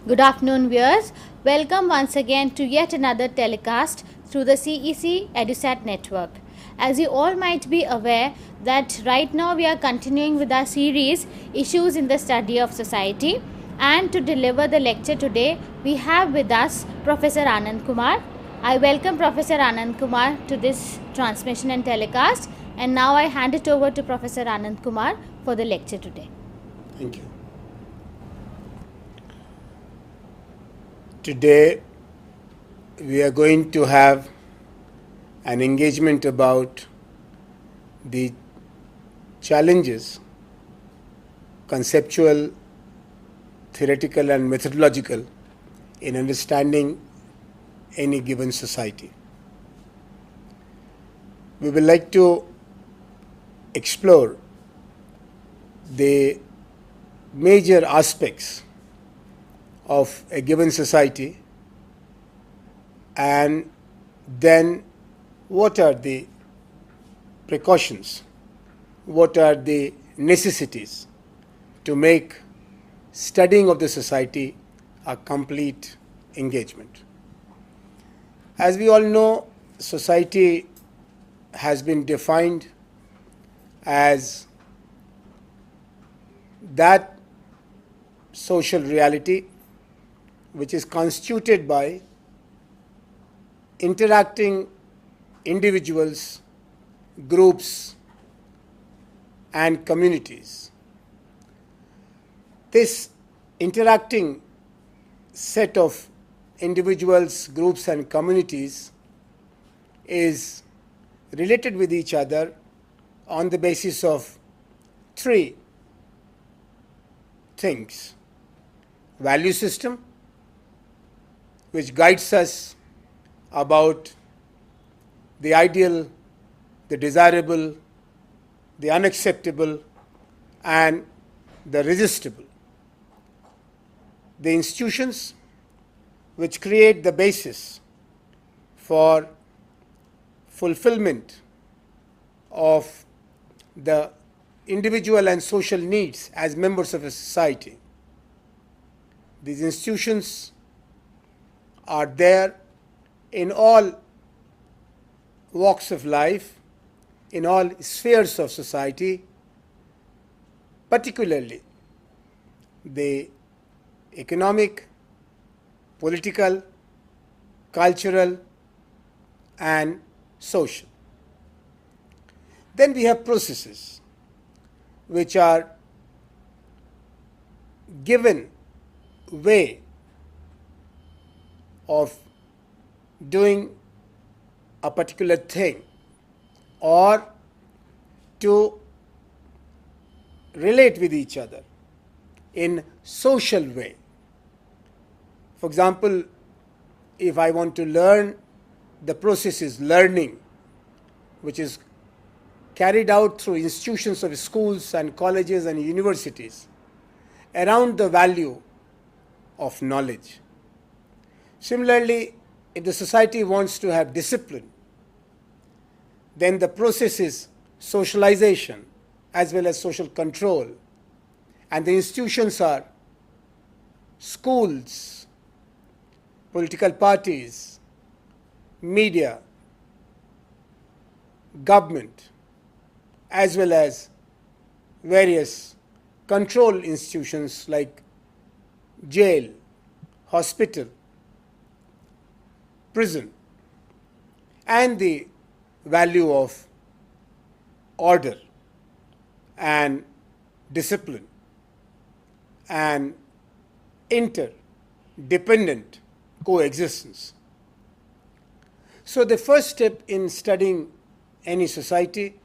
Good afternoon, viewers. Welcome once again to yet another telecast through the CEC EduSat network. As you all might be aware that right now we are continuing with our series Issues in the Study of Society, and to deliver the lecture today we have with us Professor Anand Kumar. I welcome Professor Anand Kumar to this transmission and telecast, and now I hand it over to Professor Anand Kumar for the lecture today. Thank you. Today we are going to have an engagement about the challenges, conceptual, theoretical and methodological, in understanding any given society. We would like to explore the major aspects of a given society, and then what are the precautions, what are the necessities to make studying of the society a complete engagement. As we all know, society has been defined as that social reality which is constituted by interacting individuals, groups, and communities. This interacting set of individuals, groups, and communities is related with each other on the basis of three things: value system, which guides us about the ideal, the desirable, the unacceptable, and the resistible. The institutions, which create the basis for fulfillment of the individual and social needs as members of a society. These institutions are there in all walks of life, in all spheres of society, particularly the economic, political, cultural, and social. Then we have processes which are given way of doing a particular thing or to relate with each other in social way. For example, if I want to learn, the process is learning, which is carried out through institutions of schools and colleges and universities around the value of knowledge. Similarly, if the society wants to have discipline, then the process is socialization as well as social control, and the institutions are schools, political parties, media, government, as well as various control institutions like jail, hospital, prison, and the value of order and discipline and interdependent coexistence. So the first step in studying any society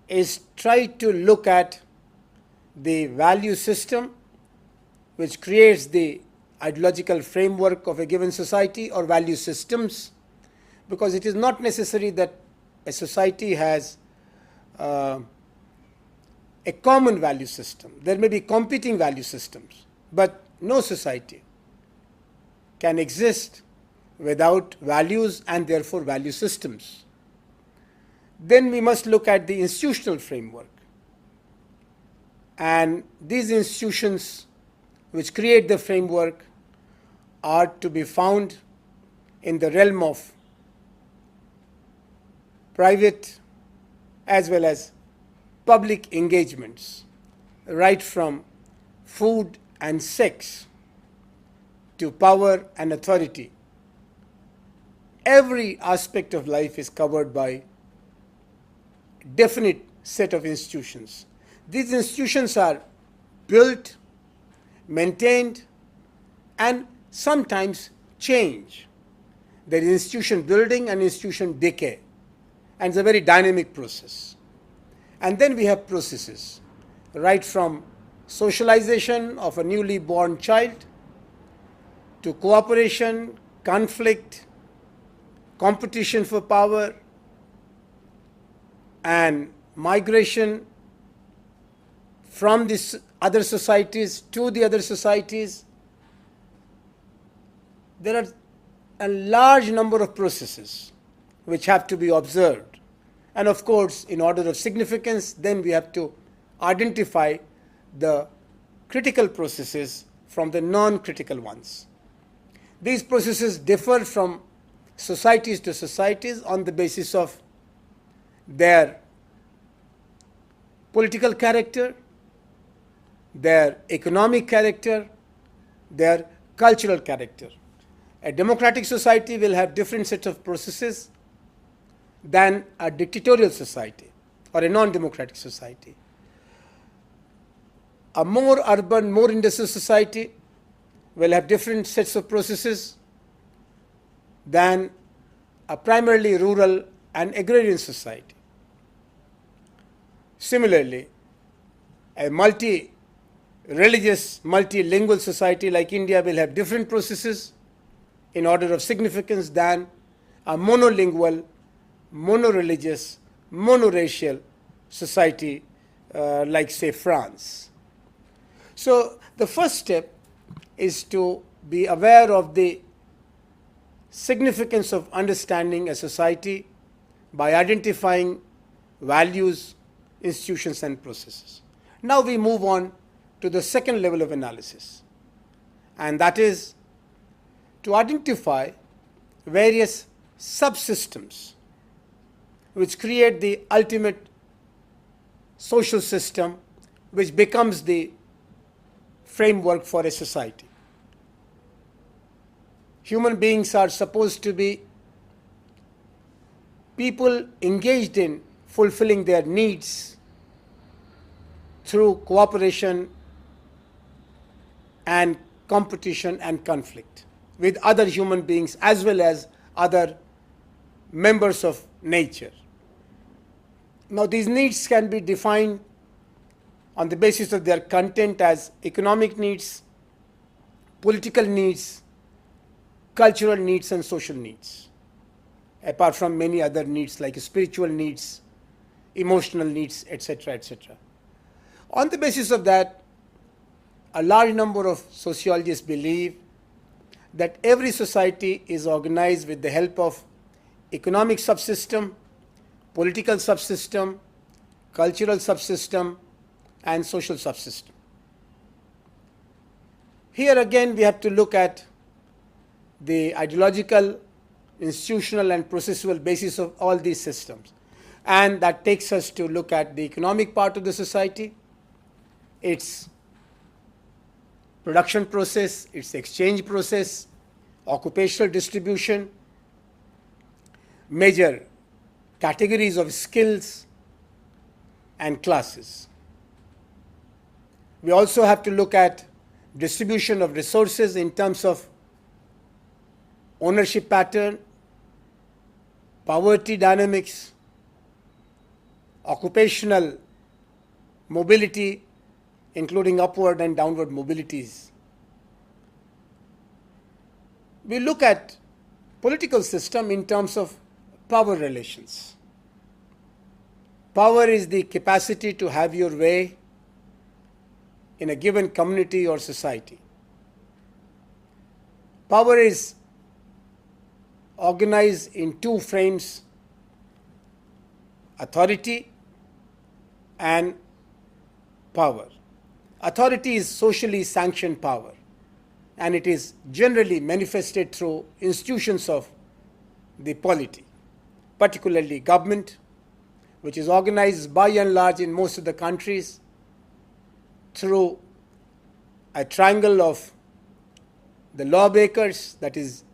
is try to look at the value system which creates the ideological framework of a given society or value systems, because it is not necessary that a society has a common value system. There may be competing value systems, but no society can exist without values and therefore value systems. Then we must look at the institutional framework. And these institutions which create the framework are to be found in the realm of private as well as public engagements, right from food and sex to power and authority. Every aspect of life is covered by a definite set of institutions. These institutions are built, maintained, and sometimes change. There is institution building and institution decay, and it's a very dynamic process. And then we have processes, right from socialization of a newly born child to cooperation, conflict, competition for power, and migration from these other societies to the other societies. There are a large number of processes which have to be observed. And of course, in order of significance, then we have to identify the critical processes from the non-critical ones. These processes differ from societies to societies on the basis of their political character, their economic character, their cultural character. A democratic society will have different sets of processes than a dictatorial society or a non-democratic society. A more urban, more industrial society will have different sets of processes than a primarily rural and agrarian society. Similarly, a multi-religious, multilingual society like India will have different processes in order of significance than a monolingual, monoreligious, monoracial society like, say, France. So the first step is to be aware of the significance of understanding a society by identifying values, institutions, and processes. Now we move on to the second level of analysis, and that is to identify various subsystems which create the ultimate social system which becomes the framework for a society. Human beings are supposed to be people engaged in fulfilling their needs through cooperation and competition and conflict with other human beings as well as other members of nature. Now, these needs can be defined on the basis of their content as economic needs, political needs, cultural needs, and social needs, apart from many other needs like spiritual needs, emotional needs, etc., etc. On the basis of that, a large number of sociologists believe that every society is organized with the help of economic subsystem, political subsystem, cultural subsystem, and social subsystem. Here again we have to look at the ideological, institutional, and processual basis of all these systems. And that takes us to look at the economic part of the society, its production process, its exchange process, occupational distribution, major categories of skills and classes. We also have to look at distribution of resources in terms of ownership pattern, poverty dynamics, occupational mobility, including upward and downward mobilities. we look at political system in terms of power relations. Power is the capacity to have your way in a given community or society. Power is organized in two frames: authority and power. Authority is socially sanctioned power, and it is generally manifested through institutions of the polity, particularly government, which is organized by and large in most of the countries through a triangle of the lawmakers, that is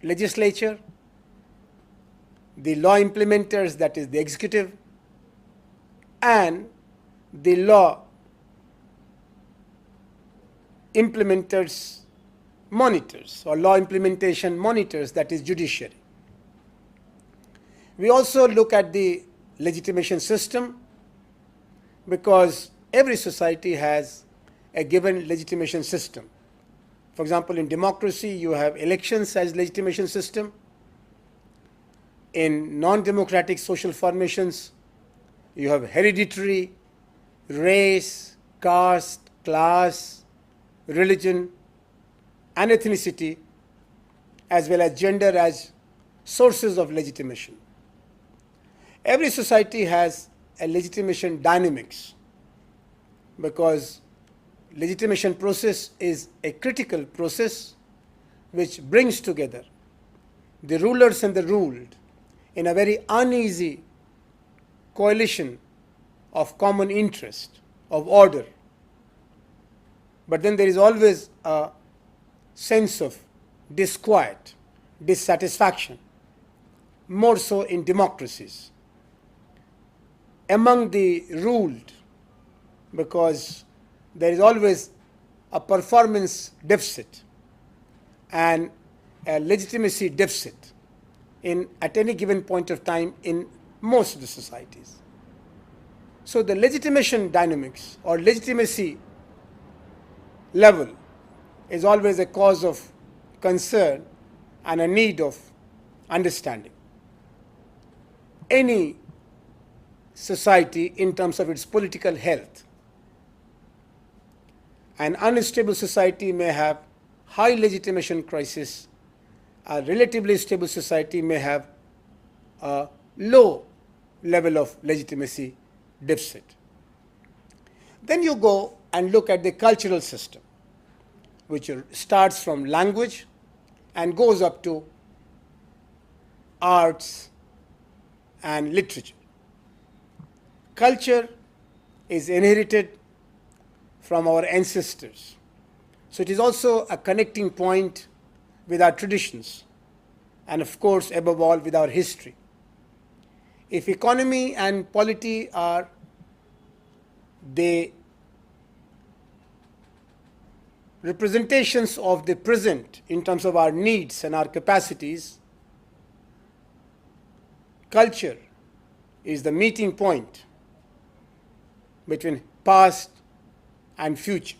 legislature, the law implementers, that is the executive, and the law implementers, monitors, or law implementation monitors, that is judiciary. We also look at the legitimation system because every society has a given legitimation system. For example, in democracy, you have elections as legitimation system. In non-democratic social formations, you have hereditary, race, caste, class, religion, and ethnicity, as well as gender as sources of legitimation. Every society has a legitimation dynamics because legitimation process is a critical process which brings together the rulers and the ruled in a very uneasy coalition of common interest, of order. But then there is always a sense of disquiet, dissatisfaction, more so in democracies, among the ruled, because there is always a performance deficit and a legitimacy deficit at any given point of time in most of the societies. So the legitimation dynamics or legitimacy level is always a cause of concern and a need of understanding. Any society, in terms of its political health, an unstable society may have high legitimation crisis. A relatively stable society may have a low level of legitimacy deficit. Then you go and look at the cultural system, which starts from language and goes up to arts and literature. Culture is inherited from our ancestors. So it is also a connecting point with our traditions and, of course, above all, with our history. If economy and polity are the representations of the present in terms of our needs and our capacities, culture is the meeting point between past and future.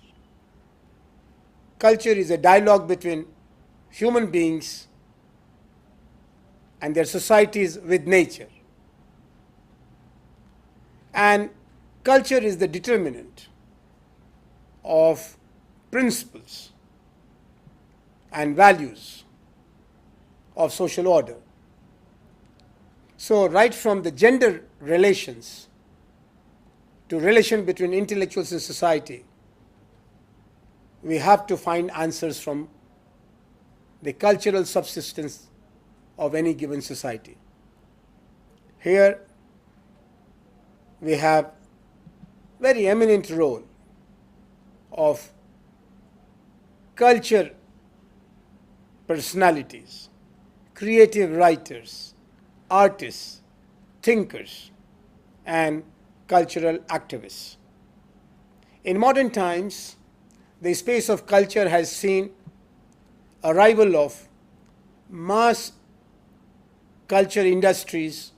Culture is a dialogue between human beings and their societies with nature. And culture is the determinant of principles and values of social order. So right from the gender relations to relation between intellectuals in society, we have to find answers from the cultural subsistence of any given society. Here we have very eminent role of culture personalities, creative writers, artists, thinkers, and cultural activists. In modern times, the space of culture has seen arrival of mass culture industries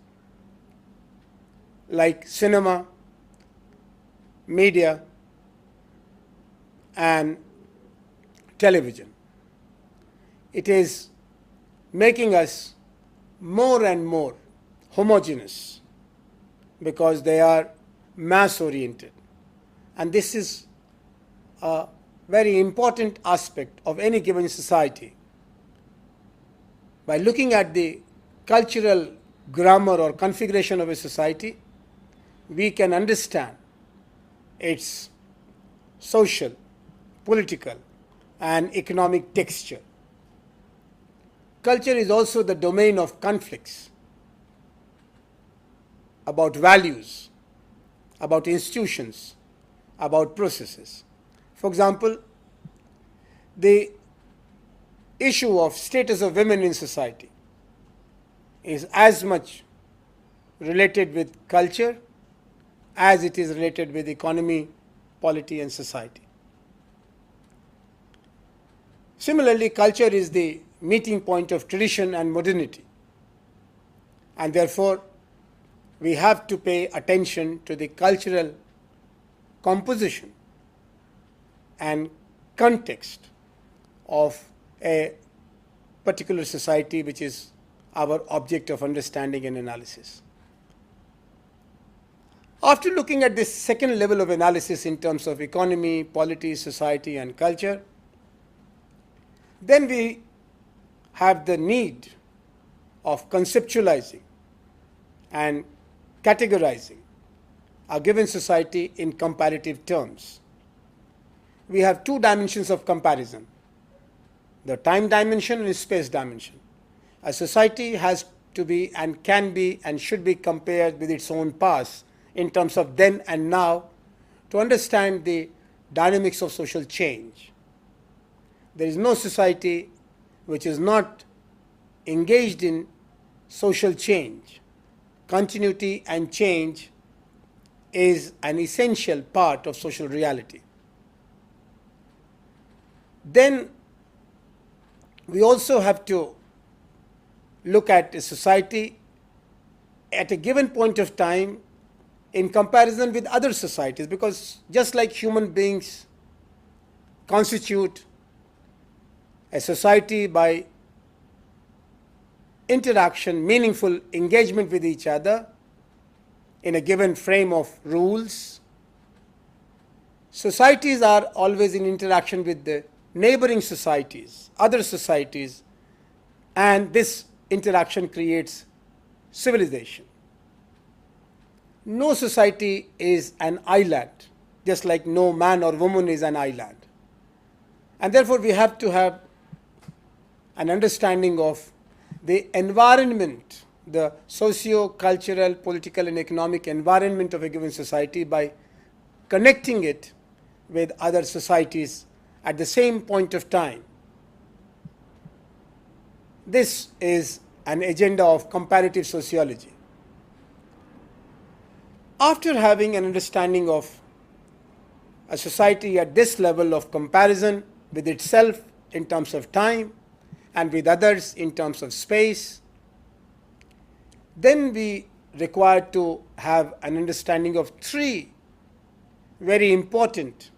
like cinema, media, and television. it is making us more and more homogeneous because they are mass oriented. And this is a very important aspect of any given society. By looking at the cultural grammar or configuration of a society, we can understand its social, political, and economic texture. Culture is also the domain of conflicts about values, about institutions, about processes. For example, the issue of status of women in society is as much related with culture as it is related with economy, polity, and society. Similarly, culture is the meeting point of tradition and modernity, and therefore we have to pay attention to the cultural composition and context of a particular society, which is our object of understanding and analysis. After looking at this second level of analysis in terms of economy, polity, society, and culture, then we have the need of conceptualizing and categorizing a given society in comparative terms. We have two dimensions of comparison, the time dimension and the space dimension. A society has to be and can be and should be compared with its own past in terms of then and now to understand the dynamics of social change. There is no society which is not engaged in social change. Continuity and change is an essential part of social reality. Then we also have to look at a society at a given point of time in comparison with other societies, because just like human beings constitute a society by interaction, meaningful engagement with each other in a given frame of rules, societies are always in interaction with the neighboring societies, other societies, and this interaction creates civilization. No society is an island, just like no man or woman is an island. And therefore we have to have an understanding of the environment, the socio-cultural, political, and economic environment of a given society by connecting it with other societies at the same point of time. This is an agenda of comparative sociology. After having an understanding of a society at this level of comparison with itself in terms of time and with others in terms of space, then we require to have an understanding of three very important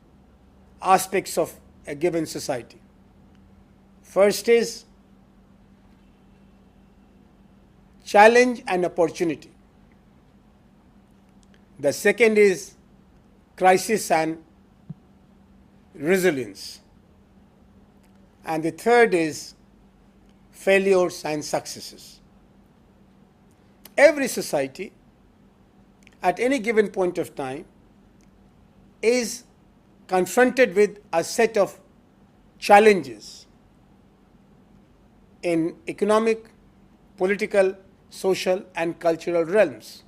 aspects of a given society. First is challenge and opportunity. The second is crisis and resilience. And the third is failures and successes. Every society at any given point of time is confronted with a set of challenges in economic, political, social, and cultural realms.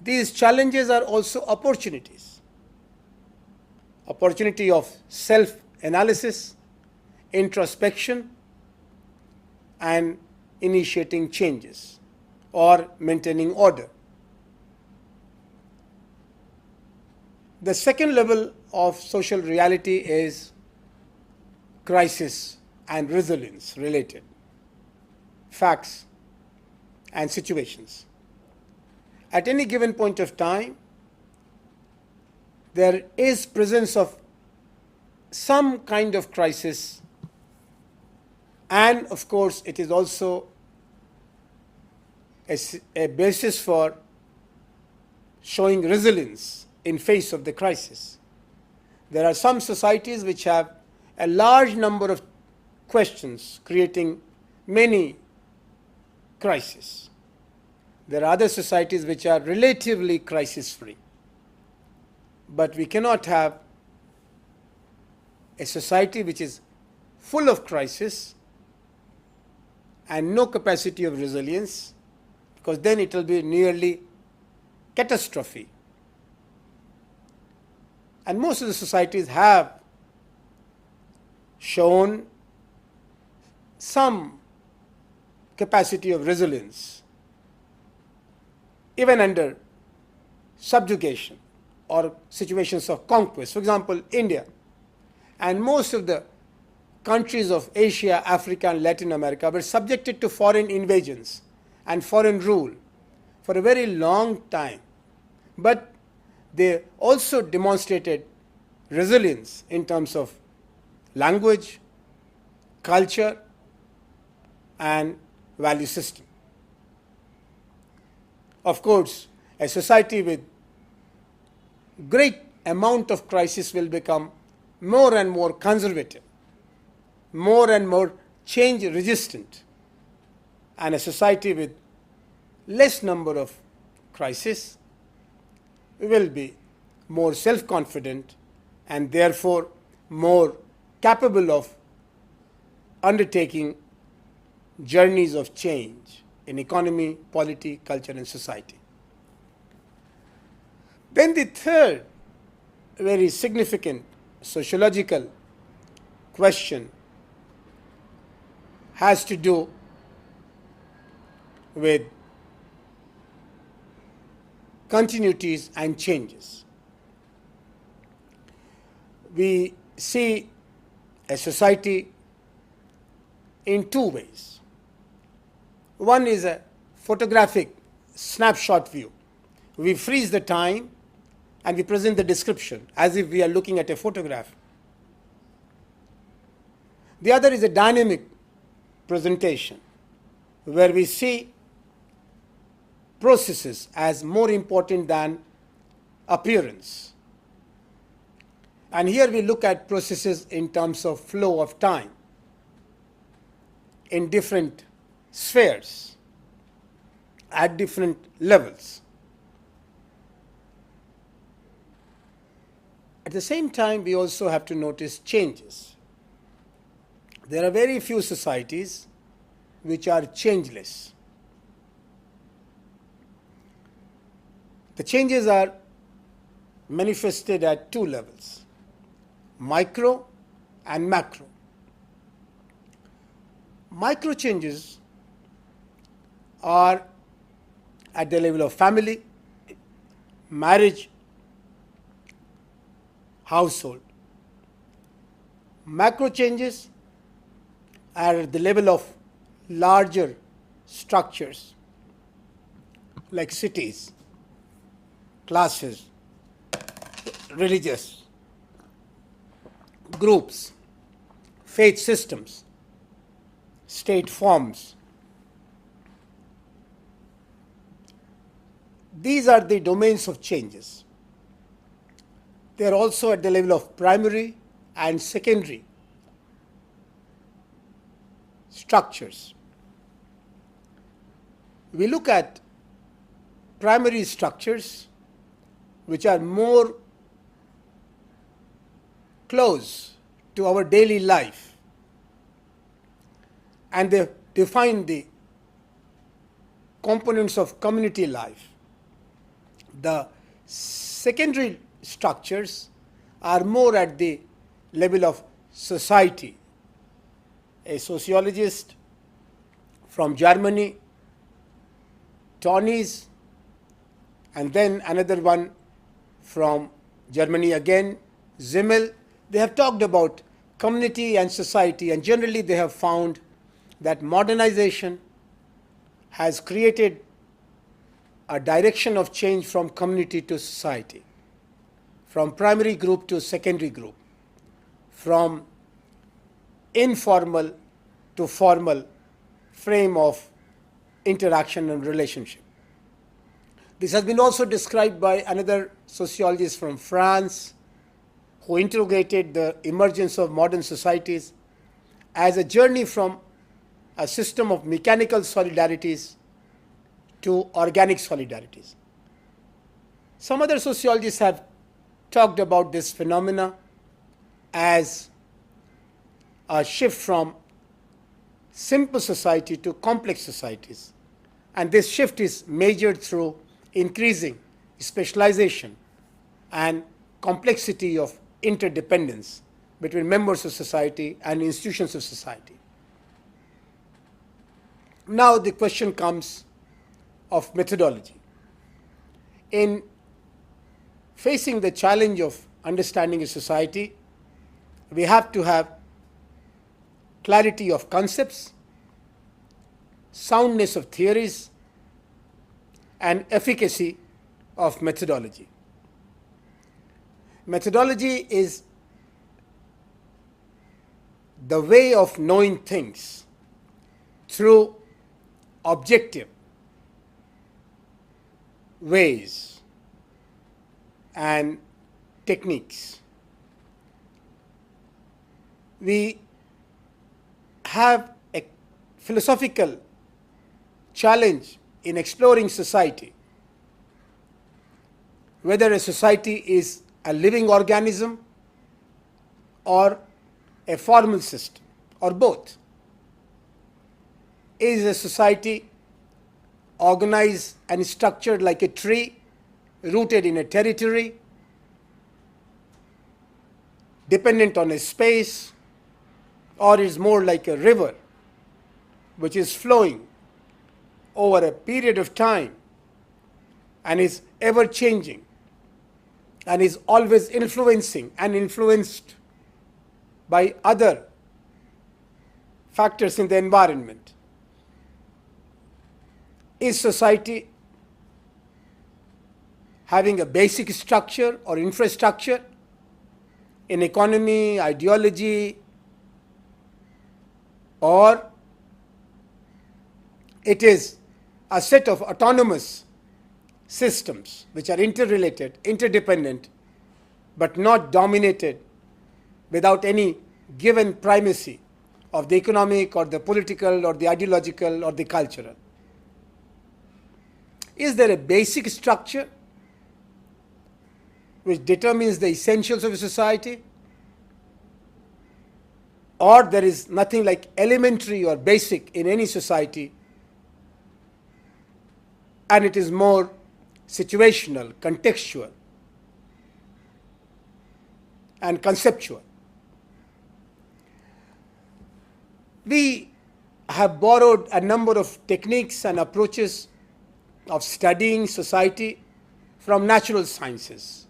These challenges are also opportunities. Opportunity of self-analysis, introspection, and initiating changes or maintaining order. The second level of social reality is crisis and resilience related facts and situations. At any given point of time, there is presence of some kind of crisis And of course, it is also a basis for showing resilience in face of the crisis. There are some societies which have a large number of questions creating many crises. There are other societies which are relatively crisis-free. But we cannot have a society which is full of crisis and no capacity of resilience, because then it will be nearly catastrophe. And most of the societies have shown some capacity of resilience, even under subjugation or situations of conquest. For example, India and most of the countries of Asia, Africa, and Latin America were subjected to foreign invasions and foreign rule for a very long time. But they also demonstrated resilience in terms of language, culture, and value system. Of course, a society with great amount of crisis will become more and more conservative, more and more change resistant, and a society with less number of crises will be more self-confident and therefore more capable of undertaking journeys of change in economy, polity, culture, and society. Then the third very significant sociological question has to do with continuities and changes. We see a society in two ways. One is a photographic snapshot view. We freeze the time and we present the description as if we are looking at a photograph. The other is a dynamic presentation where we see processes as more important than appearance. And here we look at processes in terms of flow of time in different spheres at different levels. At the same time, we also have to notice changes. There are very few societies which are changeless. The changes are manifested at two levels, micro and macro. Micro changes are at the level of family, marriage, household. Macro changes are at the level of larger structures like cities, classes, religious groups, faith systems, state forms. These are the domains of changes. They are also at the level of primary and secondary structures. We look at primary structures which are more close to our daily life, and they define the components of community life. The secondary structures are more at the level of society. A sociologist from Germany, Tönnies, and then another one from Germany again, Zimmel, they have talked about community and society, and generally they have found that modernization has created a direction of change from community to society, from primary group to secondary group, from informal to formal frame of interaction and relationship. This has been also described by another sociologist from France who interrogated the emergence of modern societies as a journey from a system of mechanical solidarities to organic solidarities. Some other sociologists have talked about this phenomena as a shift from simple society to complex societies. And this shift is measured through increasing specialization and complexity of interdependence between members of society and institutions of society. Now the question comes of methodology. In facing the challenge of understanding a society, we have to have clarity of concepts, soundness of theories, and efficacy of methodology. Methodology is the way of knowing things through objective ways and techniques. We have a philosophical challenge in exploring society, whether a society is a living organism or a formal system or both. Is a society organized and structured like a tree rooted in a territory, dependent on a space, or is more like a river which is flowing over a period of time and is ever changing and is always influencing and influenced by other factors in the environment? Is society having a basic structure or infrastructure in economy, ideology, or it is a set of autonomous systems which are interrelated, interdependent, but not dominated without any given primacy of the economic or the political or the ideological or the cultural? Is there a basic structure which determines the essentials of a society? Or there is nothing like elementary or basic in any society, and it is more situational, contextual, and conceptual. We have borrowed a number of techniques and approaches of studying society from natural sciences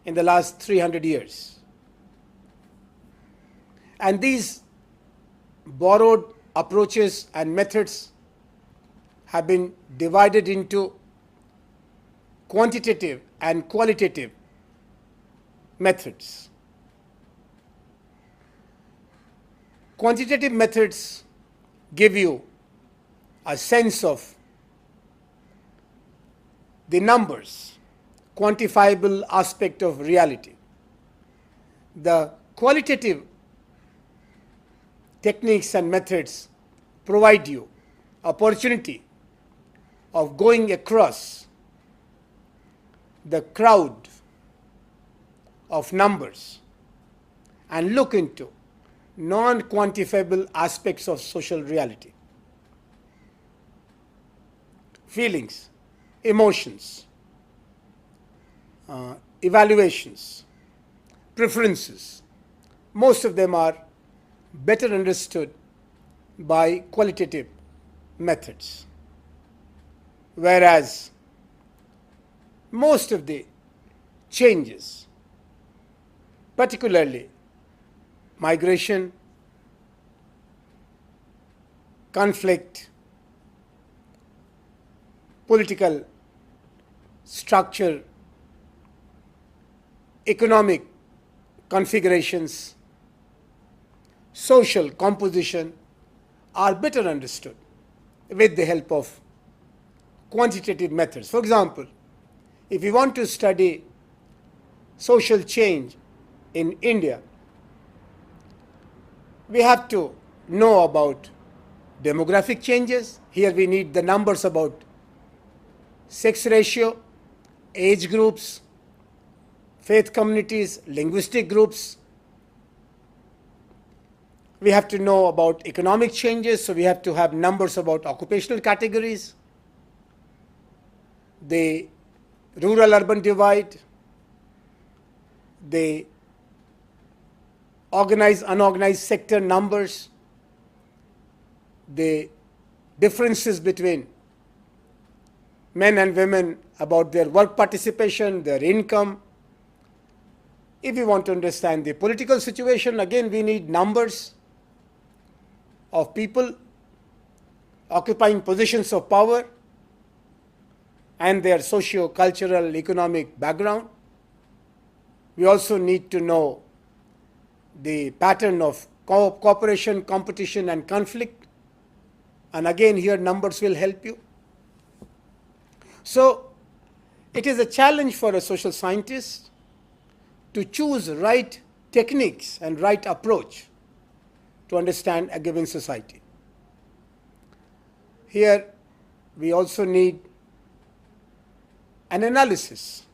in the last 300 years. And these borrowed approaches and methods have been divided into quantitative and qualitative methods. Quantitative methods give you a sense of the numbers, quantifiable aspect of reality. The qualitative techniques and methods provide you opportunity of going across the crowd of numbers and look into non-quantifiable aspects of social reality. Feelings, emotions, evaluations, preferences, most of them are better understood by qualitative methods, whereas most of the changes, particularly migration, conflict, political structure, economic configurations, social composition, are better understood with the help of quantitative methods. For example, if you want to study social change in India, we have to know about demographic changes. Here we need the numbers about sex ratio, age groups, faith communities, linguistic groups. We have to know about economic changes, so we have to have numbers about occupational categories, the rural-urban divide, the organized, unorganized sector numbers, the differences between men and women about their work participation, their income. If we want to understand the political situation, again we need numbers of people occupying positions of power and their socio-cultural, economic background. We also need to know the pattern of cooperation, competition, and conflict. And again, here numbers will help you. So, it is a challenge for a social scientist to choose right techniques and right approach to understand a given society. Here, we also need an analysis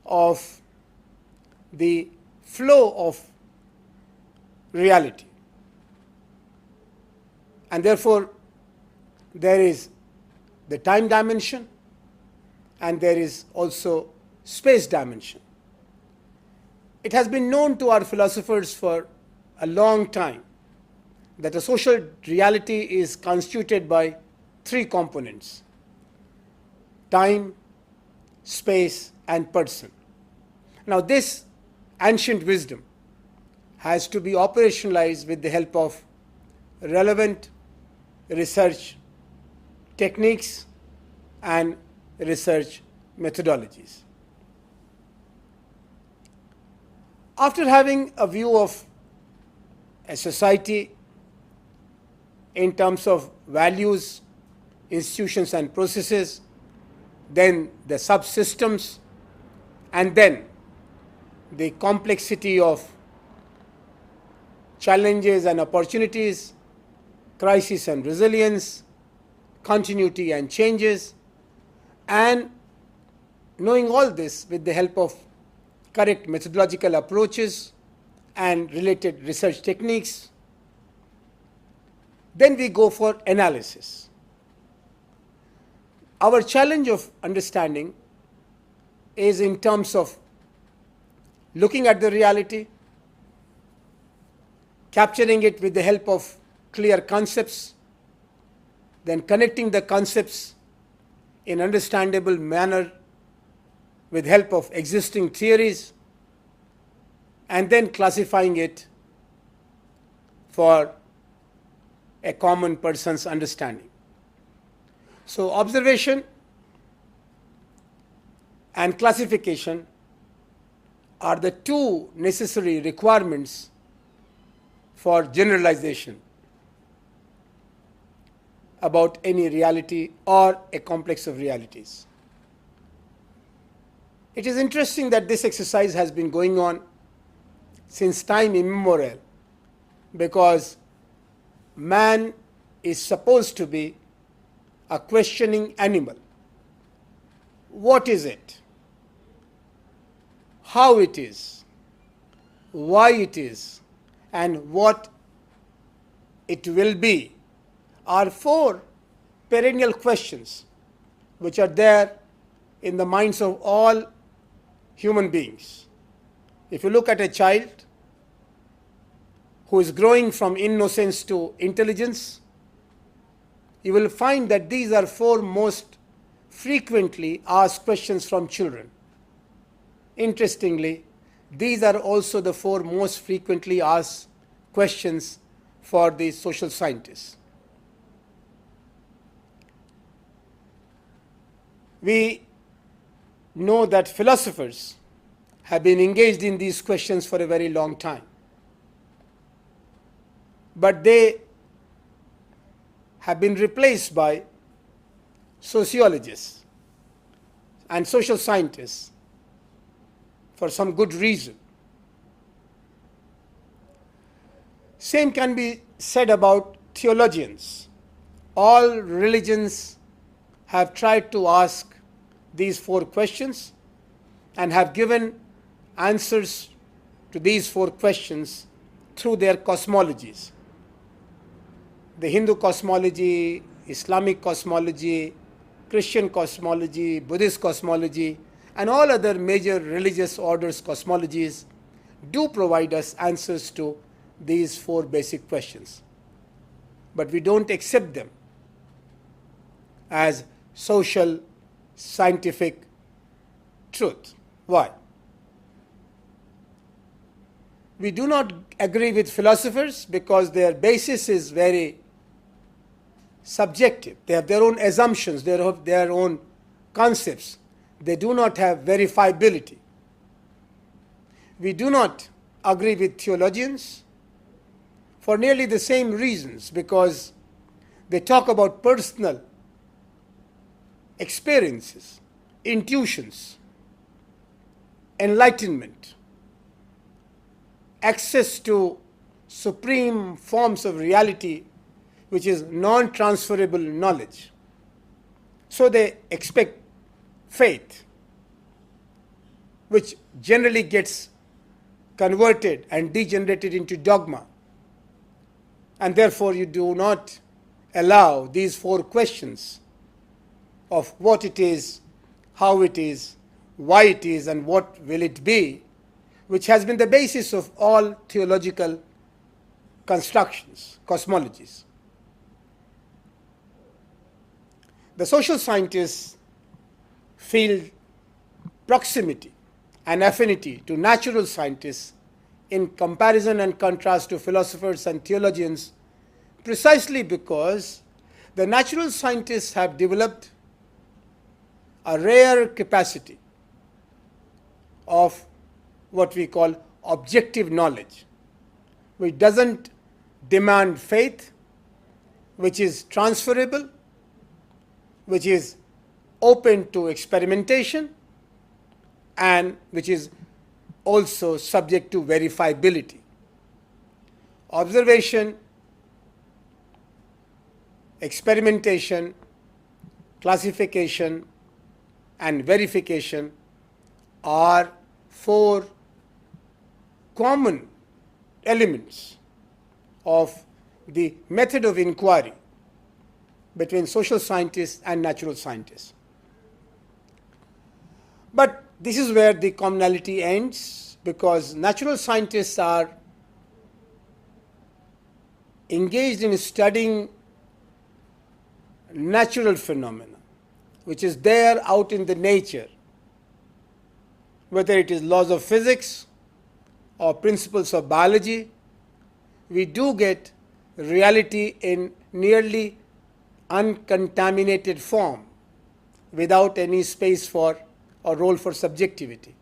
of the flow of reality. And therefore, there is the time dimension and there is also space dimension. It has been known to our philosophers for a long time that a social reality is constituted by three components: time, space, and person. Now, this ancient wisdom has to be operationalized with the help of relevant research techniques and research methodologies. After having a view of a society in terms of values, institutions, and processes, then the subsystems, and then the complexity of challenges and opportunities, crisis and resilience, continuity and changes, and knowing all this with the help of correct methodological approaches and related research techniques, then we go for analysis. Our challenge of understanding is in terms of looking at the reality, capturing it with the help of clear concepts, then connecting the concepts in understandable manner with help of existing theories, and then classifying it for a common person's understanding. So observation and classification are the two necessary requirements for generalization about any reality or a complex of realities. It is interesting that this exercise has been going on since time immemorial, because man is supposed to be a questioning animal. What is it? How it is? Why it is? And what it will be are four perennial questions which are there in the minds of all human beings. If you look at a child who is growing from innocence to intelligence, you will find that these are four most frequently asked questions from children. Interestingly, these are also the four most frequently asked questions for the social scientists. We know that philosophers have been engaged in these questions for a very long time, but they have been replaced by sociologists and social scientists for some good reason. Same can be said about theologians. All religions have tried to ask these 4 questions and have given answers to these 4 questions through their cosmologies. The Hindu cosmology, Islamic cosmology, Christian cosmology, Buddhist cosmology, and all other major religious orders' cosmologies do provide us answers to these 4 basic questions. But we don't accept them as social, scientific truth. Why? We do not agree with philosophers because their basis is very subjective. They have their own assumptions, they have their own concepts. They do not have verifiability. We do not agree with theologians for nearly the same reasons, because they talk about personal experiences, intuitions, enlightenment, access to supreme forms of reality, which is non-transferable knowledge. So they expect faith, which generally gets converted and degenerated into dogma. And therefore you do not allow these 4 questions of what it is, how it is, why it is, and what will it be, which has been the basis of all theological constructions, cosmologies. The social scientists feel proximity and affinity to natural scientists in comparison and contrast to philosophers and theologians, precisely because the natural scientists have developed a rare capacity of what we call objective knowledge, which doesn't demand faith, which is transferable, which is open to experimentation, and which is also subject to verifiability. Observation, experimentation, classification, and verification are 4 common elements of the method of inquiry between social scientists and natural scientists. But this is where the commonality ends, because natural scientists are engaged in studying natural phenomena, which is there out in the nature, whether it is laws of physics or principles of biology. We do get reality in nearly uncontaminated form without any space for or role for subjectivity.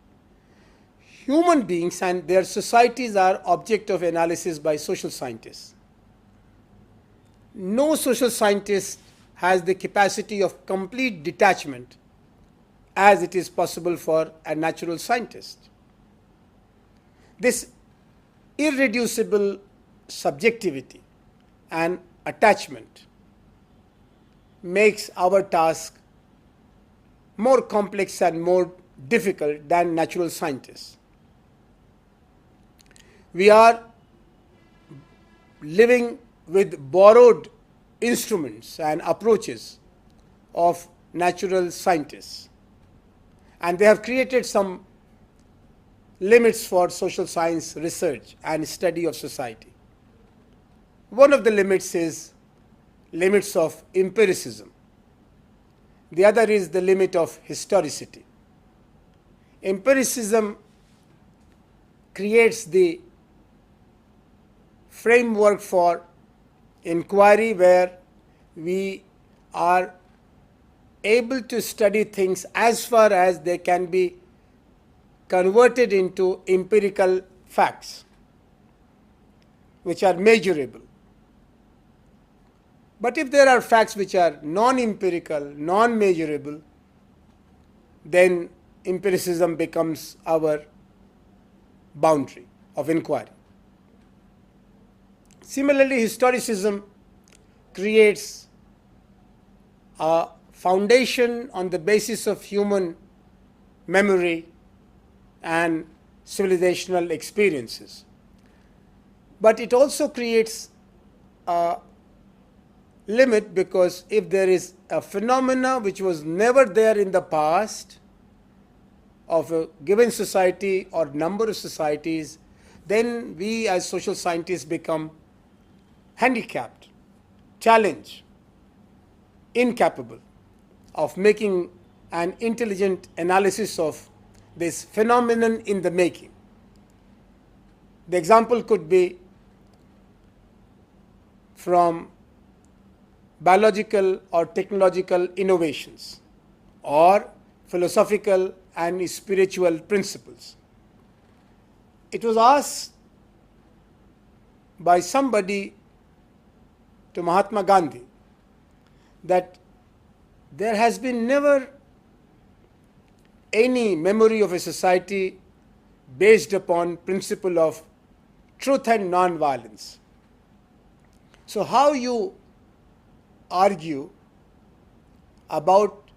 Human beings and their societies are object of analysis by social scientists. No social scientist has the capacity of complete detachment as it is possible for a natural scientist. This irreducible subjectivity and attachment makes our task more complex and more difficult than natural scientists. We are living with borrowed instruments and approaches of natural scientists, and they have created some limits for social science research and study of society. One of the limits is limits of empiricism. The other is the limit of historicity. Empiricism creates the framework for inquiry, where we are able to study things as far as they can be converted into empirical facts, which are measurable. But if there are facts which are non-empirical, non-measurable, then empiricism becomes our boundary of inquiry. Similarly, historicism creates a foundation on the basis of human memory and civilizational experiences. But it also creates a limit, because if there is a phenomena which was never there in the past of a given society or number of societies, then we as social scientists become handicapped, challenged, incapable of making an intelligent analysis of this phenomenon in the making. The example could be from biological or technological innovations, or philosophical and spiritual principles. It was asked by somebody to Mahatma Gandhi that there has been never any memory of a society based upon principle of truth and non-violence. So how you argue about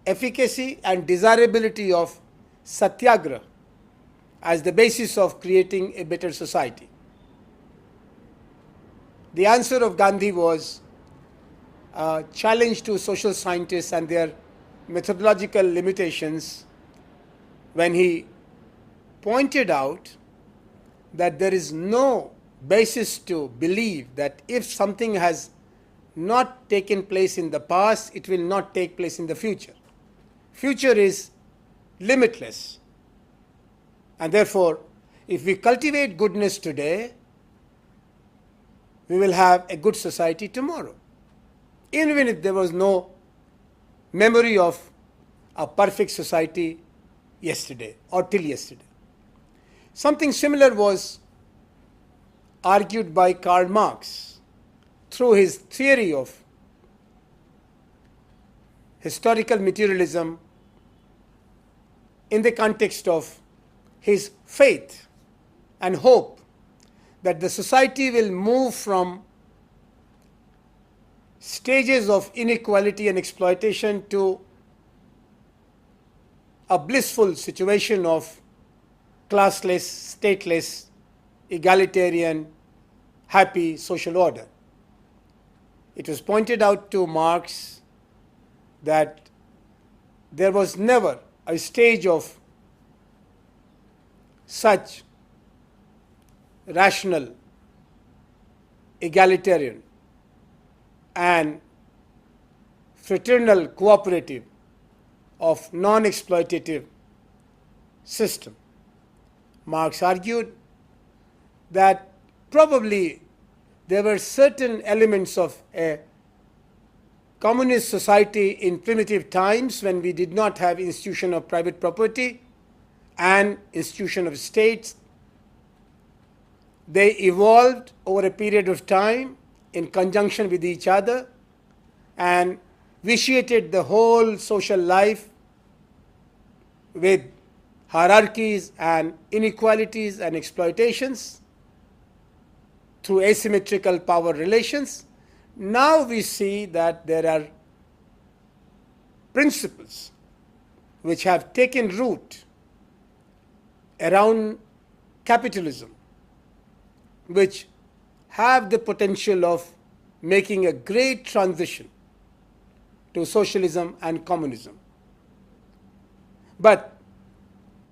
efficacy and desirability of satyagraha as the basis of creating a better society? The answer of Gandhi was a challenge to social scientists and their methodological limitations, when he pointed out that there is no basis to believe that if something has not taken place in the past, it will not take place in the future. Future is limitless. And therefore, if we cultivate goodness today, we will have a good society tomorrow, even if there was no memory of a perfect society yesterday or till yesterday. Something similar was argued by Karl Marx through his theory of historical materialism in the context of his faith and hope that the society will move from stages of inequality and exploitation to a blissful situation of classless, stateless, egalitarian, happy social order. It was pointed out to Marx that there was never a stage of such rational, egalitarian, and fraternal cooperative of non-exploitative system. Marx argued that probably there were certain elements of a communist society in primitive times when we did not have institution of private property and institution of states. They evolved over a period of time in conjunction with each other and vitiated the whole social life with hierarchies and inequalities and exploitations through asymmetrical power relations. Now we see that there are principles which have taken root around capitalism, which have the potential of making a great transition to socialism and communism. But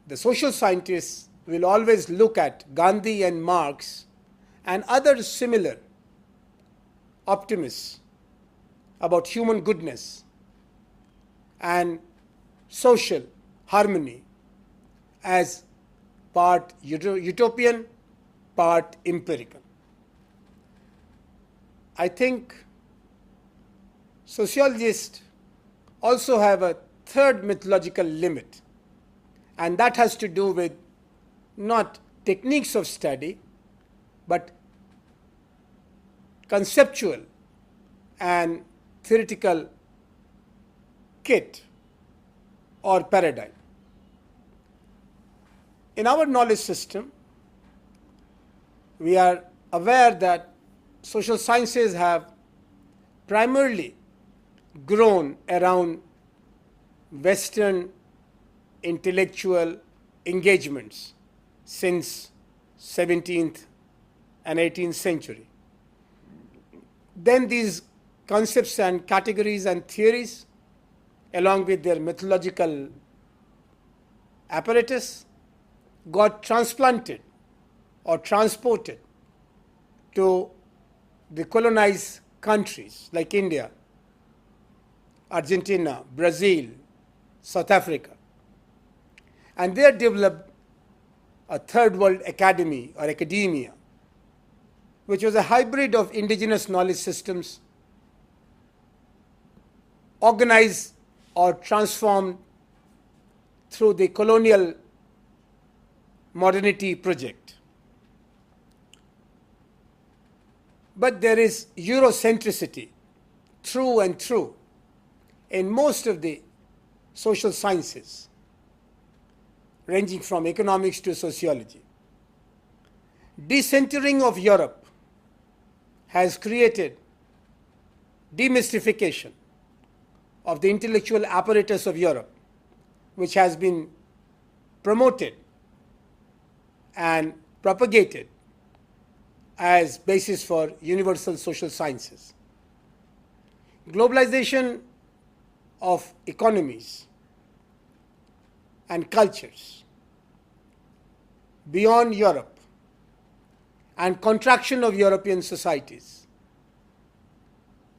the social scientists will always look at Gandhi and Marx and other similar optimists about human goodness and social harmony as part utopian, part empirical. I think sociologists also have a third methodological limit, and that has to do with not techniques of study, but conceptual an theoretical kit or paradigm. In our knowledge system, we are aware that social sciences have primarily grown around Western intellectual engagements since 17th and 18th century. Then these concepts and categories and theories, along with their methodological apparatus, got transplanted or transported to the colonized countries like India, Argentina, Brazil, South Africa. And there developed a third world academy or academia, which was a hybrid of indigenous knowledge systems organized or transformed through the colonial modernity project. But there is Eurocentricity through and through in most of the social sciences, ranging from economics to sociology. Decentering of Europe has created demystification of the intellectual apparatus of Europe, which has been promoted and propagated as basis for universal social sciences. Globalization of economies and cultures beyond Europe and contraction of European societies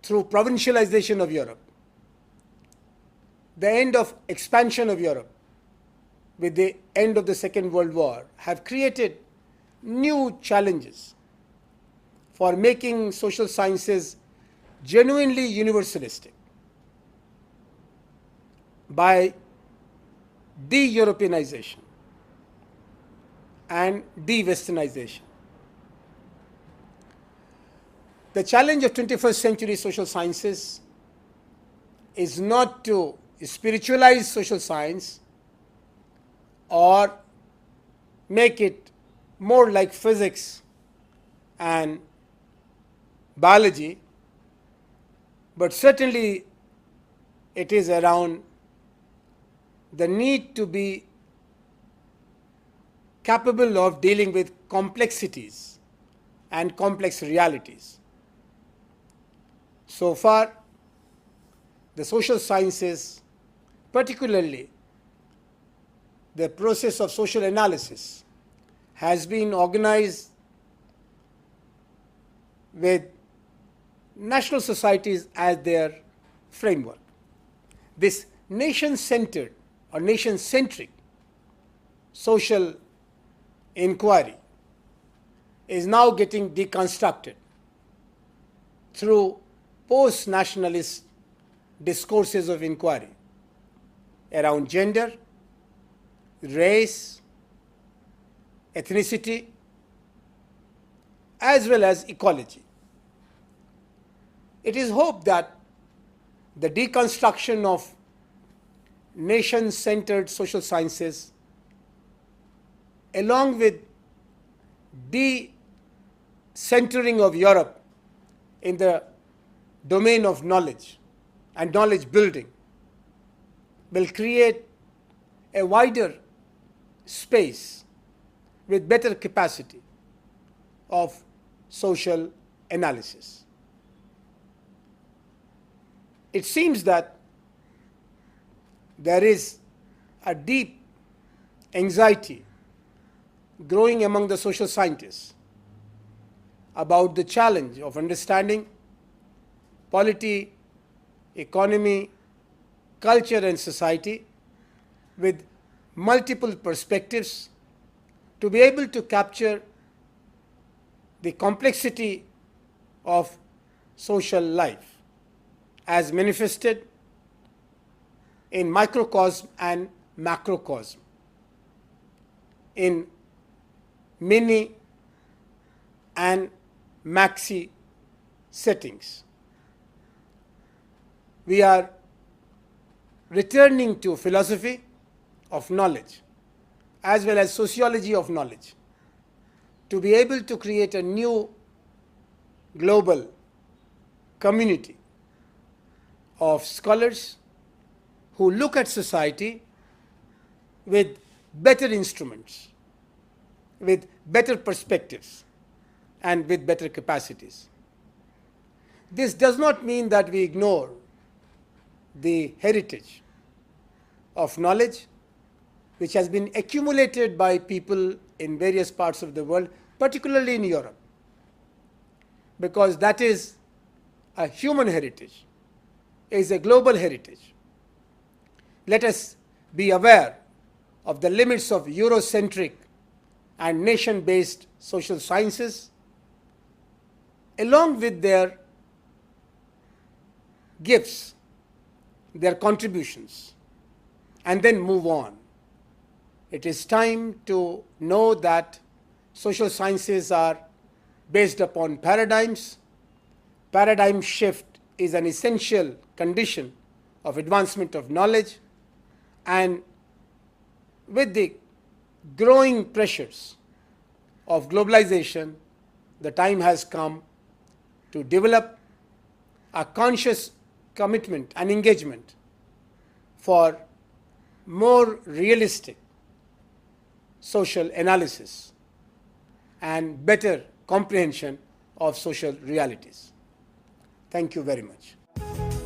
through provincialization of Europe, the end of expansion of Europe with the end of the Second World War have created new challenges for making social sciences genuinely universalistic by de-Europeanization and de-Westernization. The challenge of 21st century social sciences is not to spiritualize social science or make it more like physics and biology, but certainly it is around the need to be capable of dealing with complexities and complex realities. So far, the social sciences, particularly the process of social analysis, has been organized with national societies as their framework. This nation-centered or nation-centric social inquiry is now getting deconstructed through post-nationalist discourses of inquiry around gender, race, ethnicity, as well as ecology. It is hoped that the deconstruction of nation-centered social sciences, along with de-centering of Europe in the domain of knowledge and knowledge building, will create a wider space with better capacity of social analysis. It seems that there is a deep anxiety growing among the social scientists about the challenge of understanding polity, economy, culture, and society with multiple perspectives to be able to capture the complexity of social life as manifested in microcosm and macrocosm, in mini and maxi settings. we are returning to philosophy of knowledge as well as sociology of knowledge to be able to create a new global community of scholars who look at society with better instruments, with better perspectives, and with better capacities. This does not mean that we ignore the heritage of knowledge which has been accumulated by people in various parts of the world, particularly in Europe, because that is a human heritage, is a global heritage. Let us be aware of the limits of Eurocentric and nation-based social sciences, along with their gifts, their contributions, and then move on. It is time to know that social sciences are based upon paradigms. Paradigm shift is an essential condition of advancement of knowledge, and with the growing pressures of globalization, the time has come to develop a conscious commitment and engagement for more realistic social analysis and better comprehension of social realities. Thank you very much.